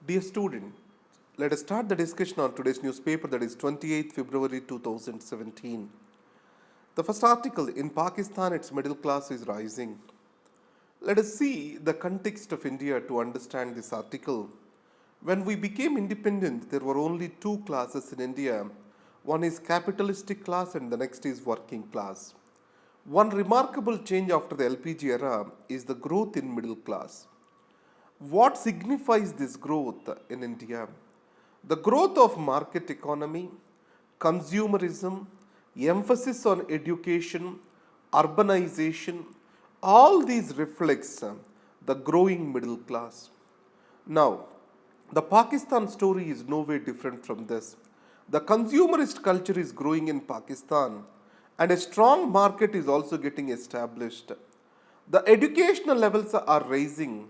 Dear student, let us start the discussion on today's newspaper, that is 28th February 2017. The first article, in Pakistan its middle class is rising. Let us see the context of India to understand this article. When we became independent, there were only two classes in India. One is capitalistic class and the next is working class. One remarkable change after the LPG era is the growth in middle class. What signifies this growth in India? The growth of market economy, consumerism, emphasis on education, urbanization, all these reflects the growing middle class. Now, the Pakistan story is no way different from this. The consumerist culture is growing in Pakistan and a strong market is also getting established. The educational levels are rising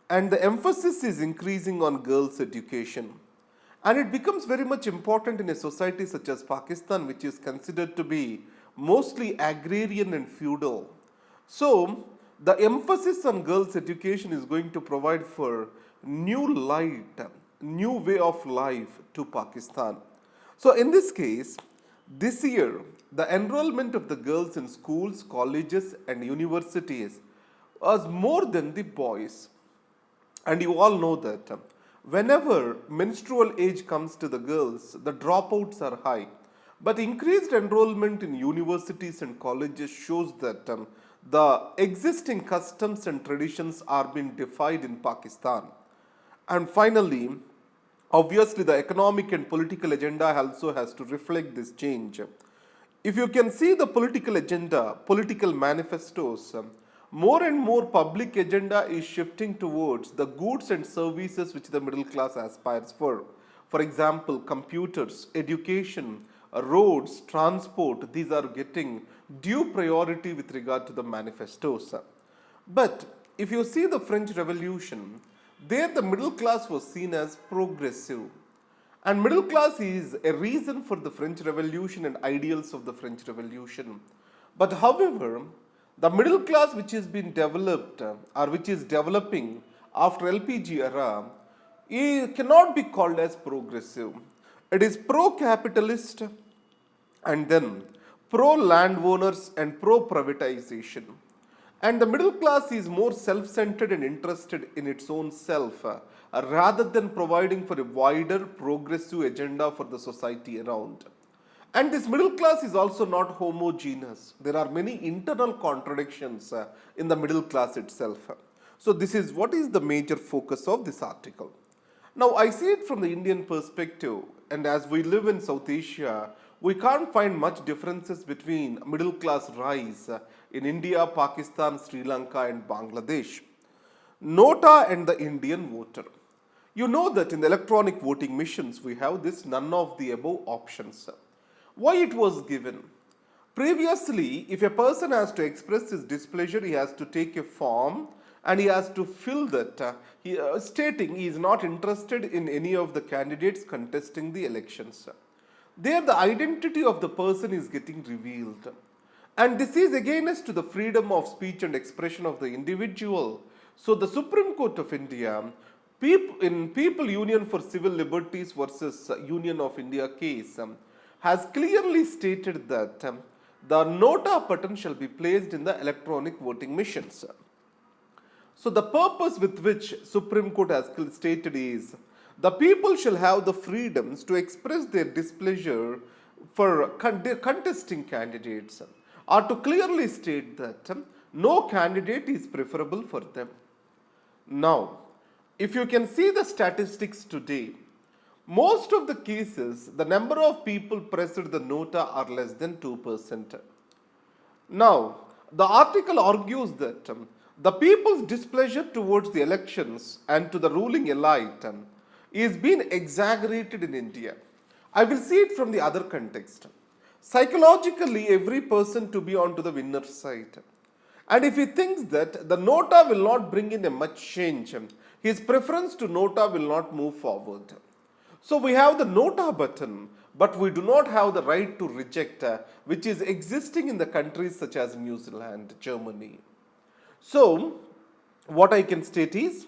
and the emphasis is increasing on girls' education. And it becomes very much important in a society such as Pakistan, which is considered to be mostly agrarian and feudal. So, the emphasis on girls' education is going to provide for new light, new way of life to Pakistan. So, in this case, this year, the enrollment of the girls in schools, colleges, and universities was more than the boys. And you all know that whenever menstrual age comes to the girls, the dropouts are high. But increased enrollment in universities and colleges shows that the existing customs and traditions are being defied in Pakistan. And finally, obviously, the economic and political agenda also has to reflect this change. If you can see the political agenda, political manifestos, more and more public agenda is shifting towards the goods and services which the middle class aspires for. For example, computers, education, roads, transport, these are getting due priority with regard to the manifestos. But if you see the French Revolution, there the middle class was seen as progressive. And middle class is a reason for the French Revolution and ideals of the French Revolution. But however, the middle class which has been developed or which is developing after LPG era, it cannot be called as progressive. It is pro-capitalist and then pro-landowners and pro-privatization. And the middle class is more self-centered and interested in its own self rather than providing for a wider progressive agenda for the society around. And this middle class is also not homogeneous. There are many internal contradictions in the middle class itself. So this is what is the major focus of this article. Now I see it from the Indian perspective, and as we live in South Asia, we can't find much differences between middle class rise in India, Pakistan, Sri Lanka and Bangladesh. Nota and the Indian voter. You know that in the electronic voting machines we have this none of the above options. Why it was given? Previously, if a person has to express his displeasure, he has to take a form and he has to fill that, stating he is not interested in any of the candidates contesting the elections. There, the identity of the person is getting revealed. And this is against to the freedom of speech and expression of the individual. So, the Supreme Court of India, in People Union for Civil Liberties versus Union of India case, has clearly stated that the Nota button shall be placed in the electronic voting machines. So the purpose with which Supreme Court has stated is the people shall have the freedoms to express their displeasure for contesting candidates or to clearly state that no candidate is preferable for them. Now, if you can see the statistics today, most of the cases, the number of people pressed the Nota are less than 2%. Now, the article argues that the people's displeasure towards the elections and to the ruling elite is being exaggerated in India. I will see it from the other context. Psychologically, every person to be on to the winner's side. And if he thinks that the Nota will not bring in a much change, his preference to Nota will not move forward. So we have the Nota button, but we do not have the right to reject, which is existing in the countries such as New Zealand, Germany. So, what I can state is,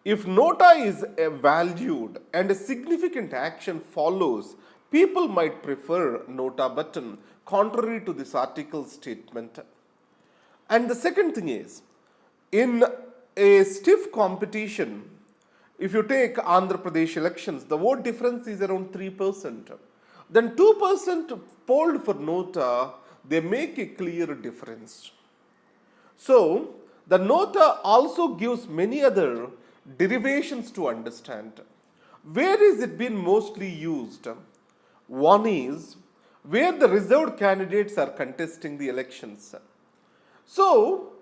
If Nota is valued and a significant action follows, people might prefer Nota button, contrary to this article's statement. And the second thing is, in a stiff competition, if you take Andhra Pradesh elections, the vote difference is around 3%. Then 2% polled for Nota, they make a clear difference. So, the Nota also gives many other derivations to understand. Where is it been mostly used? One is where the reserved candidates are contesting the elections. So,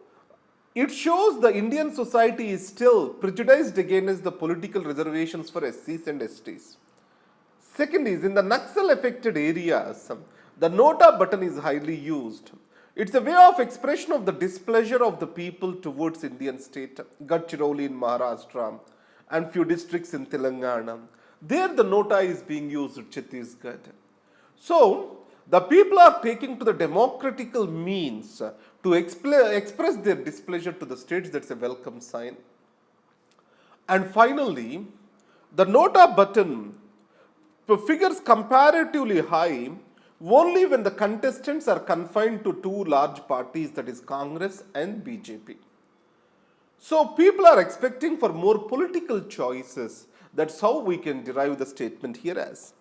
it shows the Indian society is still prejudiced against the political reservations for SCs and STs. Second is in the Naxal affected areas, the Nota button is highly used. It's a way of expression of the displeasure of the people towards Indian state, Gadchiroli in Maharashtra and few districts in Telangana. There the Nota is being used in Chhattisgarh. So, the people are taking to the democratical means to express their displeasure to the states. That's a welcome sign. And finally, the Nota button figures comparatively high only when the contestants are confined to two large parties, that is Congress and BJP. So people are expecting for more political choices. That's how we can derive the statement here as.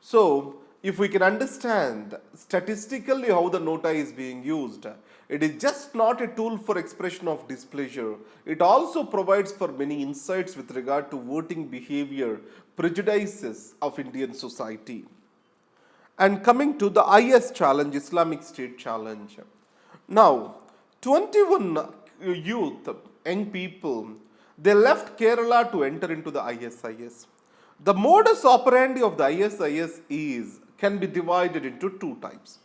So if we can understand statistically how the Nota is being used, it is just not a tool for expression of displeasure. It also provides for many insights with regard to voting behavior, prejudices of Indian society. And coming to the IS challenge, Islamic State challenge. Now, 21 youth, young people, they left Kerala to enter into the ISIS. The modus operandi of the ISIS can be divided into two types.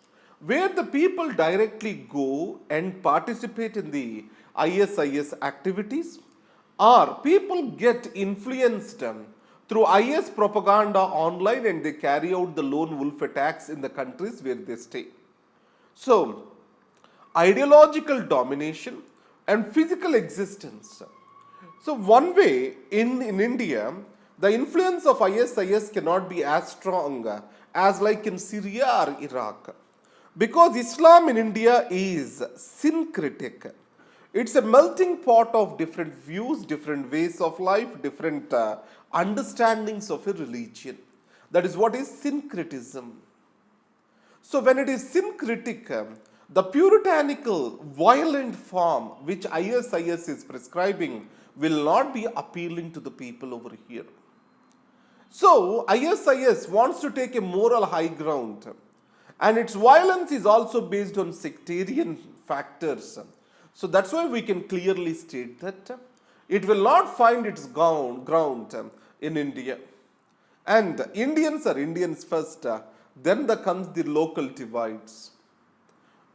Where the people directly go and participate in the ISIS activities, or people get influenced through IS propaganda online and they carry out the lone wolf attacks in the countries where they stay. So, ideological domination and physical existence. So, one way in India, the influence of ISIS cannot be as strong as like in Syria or Iraq. Because Islam in India is syncretic. It's a melting pot of different views, different ways of life, different understandings of a religion. That is what is syncretism. So when it is syncretic, the puritanical, violent form which ISIS is prescribing will not be appealing to the people over here. So ISIS wants to take a moral high ground, and its violence is also based on sectarian factors. So that's why we can clearly state that it will not find its ground in India. And Indians are Indians first, then there comes the local divides.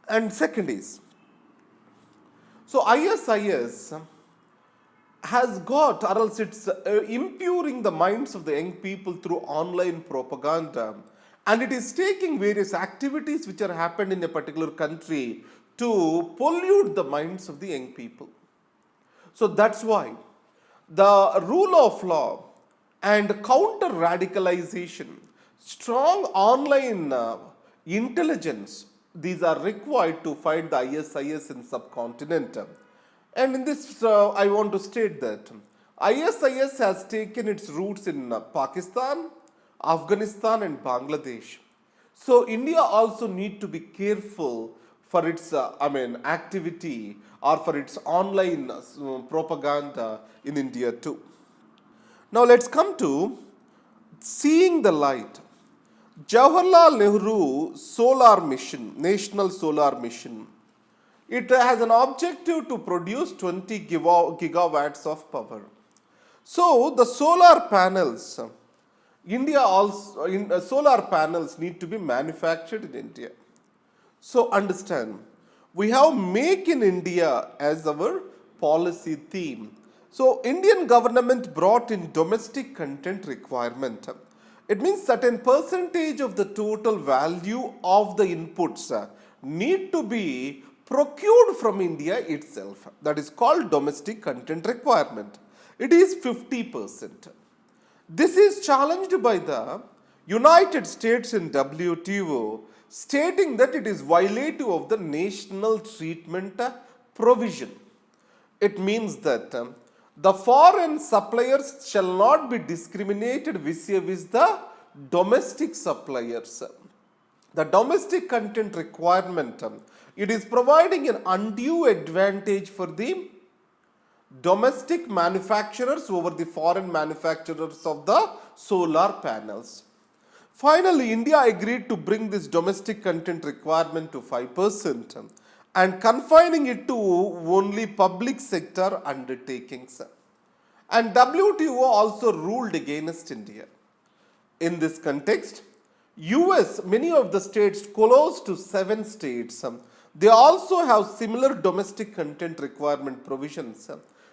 And second is, so ISIS has got, or else it's impuring the minds of the young people through online propaganda, and it is taking various activities which are happened in a particular country to pollute the minds of the young people. So that's why the rule of law and counter radicalization, strong online intelligence, these are required to fight the ISIS in subcontinent. And in this, I want to state that ISIS has taken its roots in Pakistan, Afghanistan and Bangladesh. So India also need to be careful for its activity or for its online propaganda in India too. Now let's come to seeing the light. Jawaharlal Nehru Solar Mission, National Solar Mission. It has an objective to produce 20 gigawatts of power. So the solar panels, solar panels need to be manufactured in India. So understand, we have Make in India as our policy theme. So Indian government brought in domestic content requirement. It means certain percentage of the total value of the inputs need to be procured from India itself. That is called domestic content requirement. It is 50%. This is challenged by the United States in WTO, stating that it is violative of the national treatment provision. It means that the foreign suppliers shall not be discriminated vis-a-vis the domestic suppliers. The domestic content requirement, it is providing an undue advantage for the domestic manufacturers over the foreign manufacturers of the solar panels. Finally, India agreed to bring this domestic content requirement to 5% and confining it to only public sector undertakings. And WTO also ruled against India. In this context, US, many of the states, close to 7 states, they also have similar domestic content requirement provisions.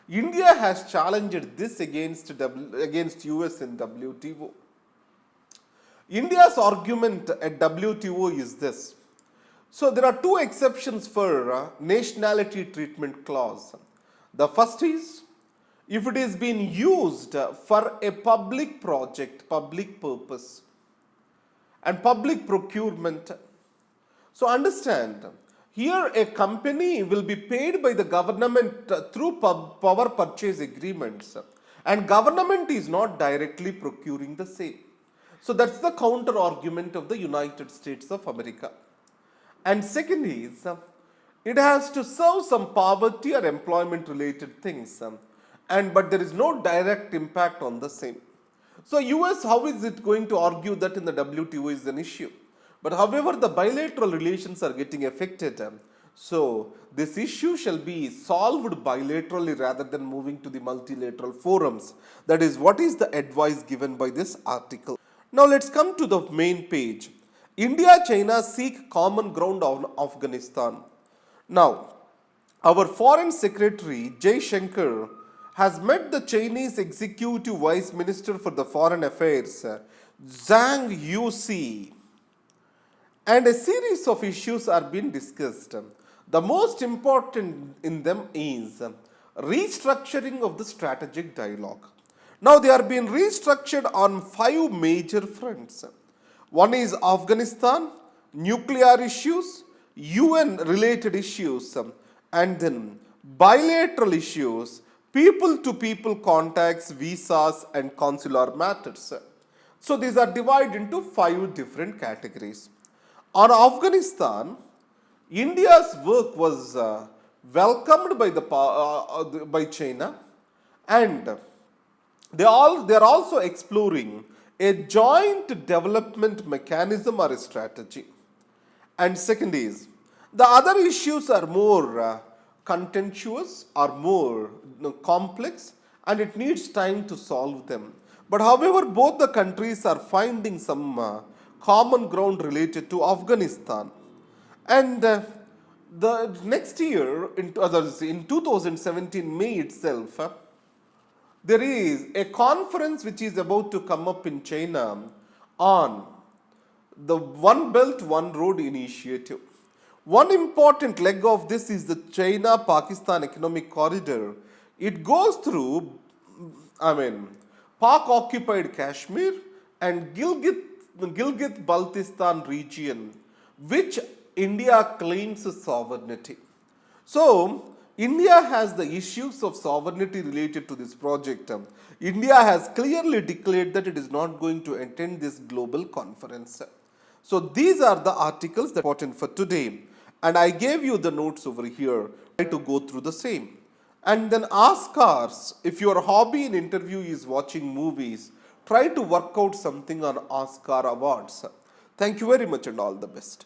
India has challenged this against US in WTO. India's argument at WTO is this. So there are two exceptions for nationality treatment clause. The first is if it is being used for a public project, public purpose, and public procurement. So understand, here a company will be paid by the government through power purchase agreements, and government is not directly procuring the same. So that's the counter argument of the United States of America. And second is, it has to serve some poverty or employment related things, but there is no direct impact on the same. So US, how is it going to argue that in the WTO is an issue? But however, the bilateral relations are getting affected. So this issue shall be solved bilaterally rather than moving to the multilateral forums. That is what is the advice given by this article. Now let's come to the main page. India, China seek common ground on Afghanistan. Now, our Foreign Secretary Jai Shankar has met the Chinese Executive Vice Minister for the Foreign Affairs, Zhang Yuxi, and a series of issues are being discussed. The most important in them is restructuring of the strategic dialogue. Now they are being restructured on 5 major fronts. One is Afghanistan, nuclear issues, UN related issues, and then bilateral issues, people to people contacts, visas, and consular matters. So these are divided into 5 different categories. On Afghanistan, India's work was welcomed by China, and they are also exploring a joint development mechanism or a strategy. And second is, the other issues are more contentious or more complex, and it needs time to solve them. But however, both the countries are finding some common ground related to Afghanistan. And the next year, in 2017 May itself, there is a conference which is about to come up in China on the One Belt, One Road initiative. One important leg of this is the China-Pakistan economic corridor. It goes through, Pak-occupied Kashmir and Gilgit-Baltistan region, which India claims sovereignty. So, India has the issues of sovereignty related to this project. India has clearly declared that it is not going to attend this global conference. So these are the articles that are important for today. And I gave you the notes over here. Try to go through the same. And then Oscars, if your hobby in interview is watching movies, try to work out something on Oscar awards. Thank you very much and all the best.